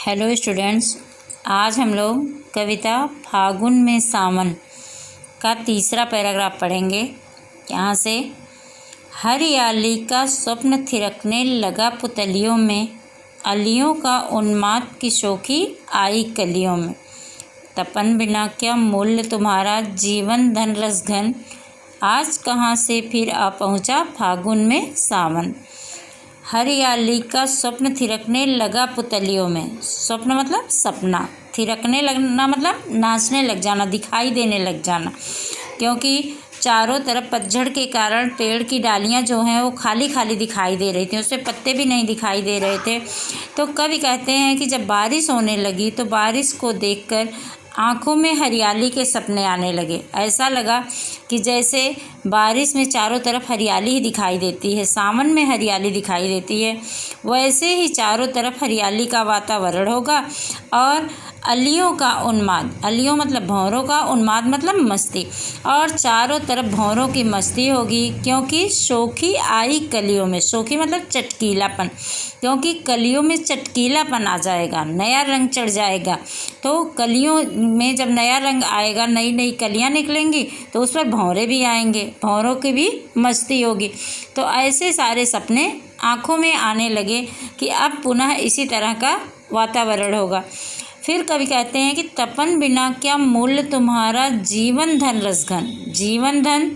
Hello students, आज हम लोग कविता फागुन में सावन का तीसरा पैराग्राफ पढ़ेंगे। यहाँ से हरियाली का स्वप्न थिरकने लगा पुतलियों में, अलियों का उन्माद की शोखी आई कलियों में। तपन बिना क्या मूल्य तुम्हारा, जीवन धन रस घन, आज कहाँ से फिर आ पहुँचा फागुन में सावन। हरियाली का स्वप्न थिरकने लगा पुतलियों में। स्वप्न मतलब सपना, थिरकने लगना मतलब नाचने लग जाना, दिखाई देने लग जाना, क्योंकि चारों तरफ पतझड़ के कारण पेड़ की डालियां जो हैं वो खाली खाली दिखाई दे रही थी, उसमें पत्ते भी नहीं दिखाई दे रहे थे। तो कवि कहते हैं कि जब बारिश होने लगी तो बारिश को देखकर आँखों में हरियाली के सपने आने लगे। ऐसा लगा कि जैसे बारिश में चारों तरफ हरियाली ही दिखाई देती है, सावन में हरियाली दिखाई देती है, वैसे ही चारों तरफ हरियाली का वातावरण होगा। और अलियों का उन्माद, अलियों मतलब भंवरों का, उन्माद मतलब मस्ती, और चारों तरफ भंवरों की मस्ती होगी, क्योंकि शोखी आई कलियों में। शोखी मतलब चटकीलापन, क्योंकि कलियों में चटकीलापन आ जाएगा, नया रंग चढ़ जाएगा। तो कलियों में जब नया रंग आएगा, नई नई कलियां निकलेंगी, तो उस पर भंवरे भी आएंगे, भंवरों की भी मस्ती होगी। तो ऐसे सारे सपने आँखों में आने लगे कि अब पुनः इसी तरह का वातावरण होगा। फिर कवि कहते हैं कि तपन बिना क्या मूल्य तुम्हारा, जीवन धन रस घन। जीवन धन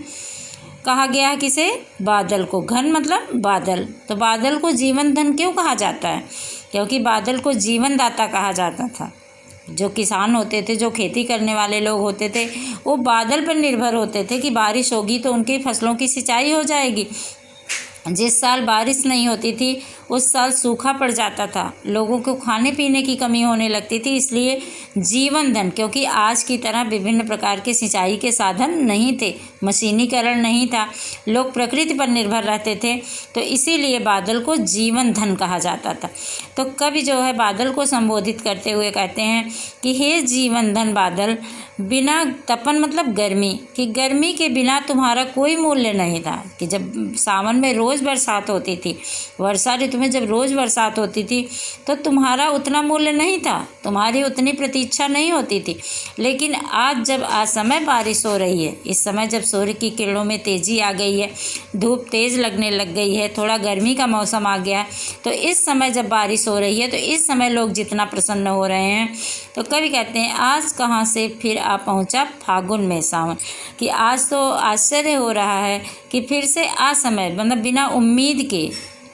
कहा गया है किसे? बादल को। घन मतलब बादल। तो बादल को जीवन धन क्यों कहा जाता है? क्योंकि बादल को जीवन दाता कहा जाता था। जो किसान होते थे, जो खेती करने वाले लोग होते थे, वो बादल पर निर्भर होते थे कि बारिश होगी तो उनकी फसलों की सिंचाई हो जाएगी। जिस साल बारिश नहीं होती थी उस साल सूखा पड़ जाता था, लोगों को खाने पीने की कमी होने लगती थी। इसलिए जीवन धन, क्योंकि आज की तरह विभिन्न प्रकार के सिंचाई के साधन नहीं थे, मशीनीकरण नहीं था, लोग प्रकृति पर निर्भर रहते थे, तो इसीलिए बादल को जीवन धन कहा जाता था। तो कवि जो है बादल को संबोधित करते हुए कहते हैं कि हे जीवन धन बादल, बिना तपन मतलब गर्मी, कि गर्मी के बिना तुम्हारा कोई मूल्य नहीं था। कि जब सावन में रोज़ बरसात होती थी, वर्षा ऋतु में जब रोज़ बरसात होती थी, तो तुम्हारा उतना मूल्य नहीं था, तुम्हारी उतनी प्रतीक्षा नहीं होती थी। लेकिन आज जब असमय बारिश हो रही है, इस समय जब सूर्य की किरणों में तेज़ी आ गई है, धूप तेज़ लगने लग गई है, थोड़ा गर्मी का मौसम आ गया है, तो इस समय जब बारिश हो रही है तो इस समय लोग जितना प्रसन्न हो रहे हैं। तो कवि कहते हैं आज कहाँ से फिर आ पहुँचा फागुन में सावन, कि आज तो आश्चर्य हो रहा है कि फिर से असमय मतलब बिना उम्मीद के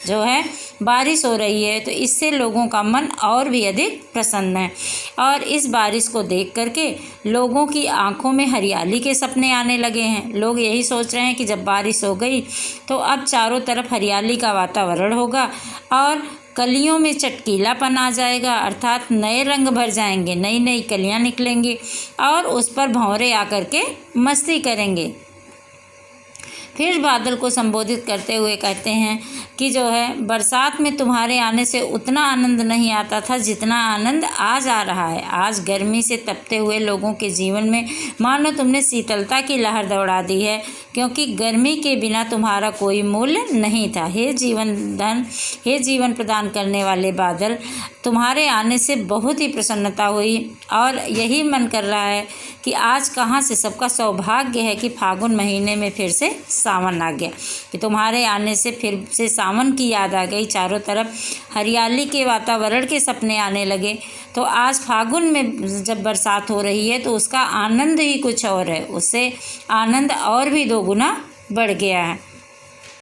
जो है बारिश हो रही है, तो इससे लोगों का मन और भी अधिक प्रसन्न है। और इस बारिश को देख करके लोगों की आंखों में हरियाली के सपने आने लगे हैं। लोग यही सोच रहे हैं कि जब बारिश हो गई तो अब चारों तरफ हरियाली का वातावरण होगा और कलियों में चटकीलापन आ जाएगा, अर्थात नए रंग भर जाएंगे, नई नई कलियां निकलेंगी और उस पर भंवरे आकर के मस्ती करेंगे। फिर बादल को संबोधित करते हुए कहते हैं कि जो है बरसात में तुम्हारे आने से उतना आनंद नहीं आता था जितना आनंद आज आ रहा है। आज गर्मी से तपते हुए लोगों के जीवन में मानो तुमने शीतलता की लहर दौड़ा दी है, क्योंकि गर्मी के बिना तुम्हारा कोई मूल्य नहीं था। हे जीवन धन, हे जीवन प्रदान करने वाले बादल, तुम्हारे आने से बहुत ही प्रसन्नता हुई और यही मन कर रहा है कि आज कहाँ से, सबका सौभाग्य है कि फागुन महीने में फिर से सावन आ गया, कि तुम्हारे आने से फिर से सावन की याद आ गई, चारों तरफ हरियाली के वातावरण के सपने आने लगे। तो आज फागुन में जब बरसात हो रही है तो उसका आनंद ही कुछ और है, उससे आनंद और भी दोगुना बढ़ गया है।